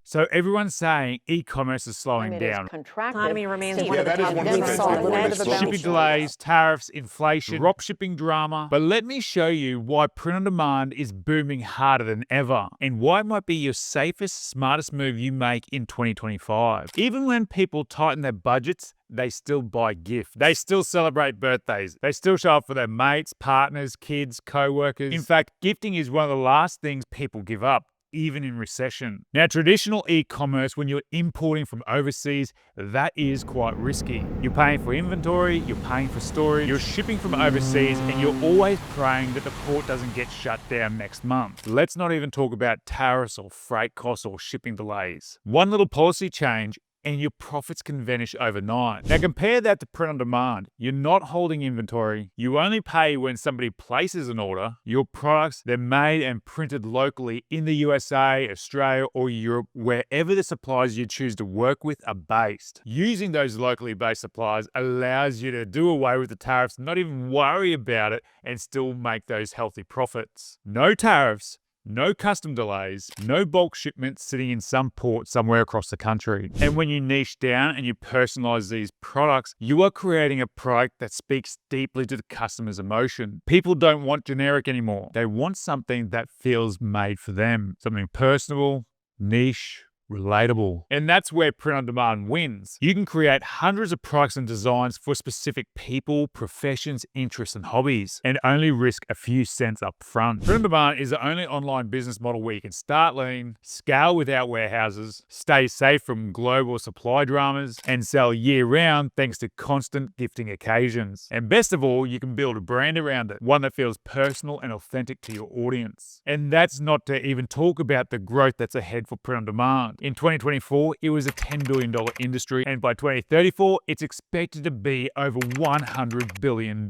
So everyone's saying e-commerce is slowing down. Economy remains one of the top concerns. Shipping delays, tariffs, inflation, drop shipping drama. But let me show you why print on demand is booming harder than ever and why it might be your safest, smartest move you make in 2025. Even when people tighten their budgets, they still buy gifts. They still celebrate birthdays. They still show up for their mates, partners, kids, co-workers. In fact, gifting is one of the last things people give up, even in recession. Now, traditional e-commerce, when you're importing from overseas, that is quite risky. You're paying for inventory, you're paying for storage, you're shipping from overseas, and you're always praying that the port doesn't get shut down next month. Let's not even talk about tariffs or freight costs or shipping delays. One little policy change and your profits can vanish overnight. Now compare that to print on demand. You're not holding inventory. You only pay when somebody places an order. Your products, they're made and printed locally in the USA, Australia, or Europe, wherever the suppliers you choose to work with are based. Using those locally based suppliers allows you to do away with the tariffs, not even worry about it, and still make those healthy profits. No tariffs, no custom delays, no bulk shipments sitting in some port somewhere across the country. And when you niche down and you personalize these products, you are creating a product that speaks deeply to the customer's emotion. People don't want generic anymore. They want something that feels made for them. Something personal, niche, relatable. And that's where print on demand wins. You can create hundreds of products and designs for specific people, professions, interests, and hobbies, and only risk a few cents up front. Print on demand is the only online business model where you can start lean, scale without warehouses, stay safe from global supply dramas, and sell year-round thanks to constant gifting occasions. And best of all, you can build a brand around it, one that feels personal and authentic to your audience. And that's not to even talk about the growth that's ahead for print on demand. In 2024, it was a $10 billion industry, and by 2034, it's expected to be over $100 billion.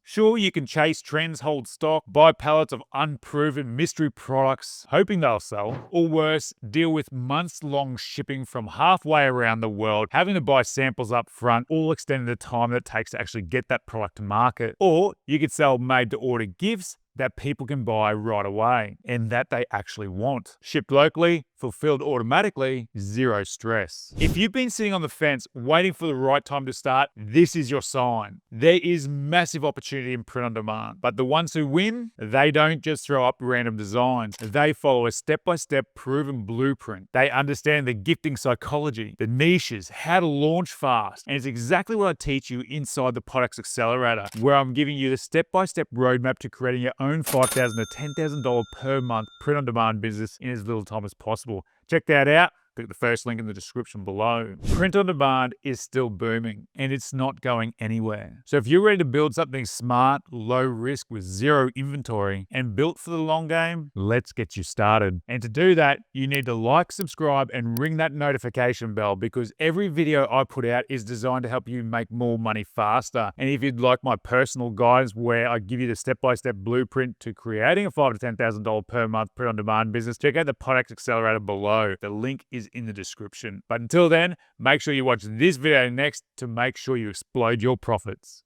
Sure, you can chase trends, hold stock, buy pallets of unproven mystery products, hoping they'll sell, or worse, deal with months-long shipping from halfway around the world, having to buy samples up front, all extending the time that it takes to actually get that product to market. Or you could sell made-to-order gifts that people can buy right away and that they actually want. Shipped locally, fulfilled automatically, zero stress. If you've been sitting on the fence waiting for the right time to start, this is your sign. There is massive opportunity in print on demand, but the ones who win, they don't just throw up random designs. They follow a step-by-step proven blueprint. They understand the gifting psychology, the niches, how to launch fast, and it's exactly what I teach you inside the Products Accelerator, where I'm giving you the step-by-step roadmap to creating your own $5,000 to $10,000 per month print on demand business in as little time as possible. Check that out. Click the first link in the description below. Print on demand is still booming and it's not going anywhere. So if you're ready to build something smart, low risk with zero inventory and built for the long game, let's get you started. And to do that, you need to like, subscribe, and ring that notification bell because every video I put out is designed to help you make more money faster. And if you'd like my personal guidance where I give you the step-by-step blueprint to creating a $5,000 to $10,000 per month print on demand business, check out the Products Accelerator below. The link is in the description. But until then, make sure you watch this video next to make sure you explode your profits.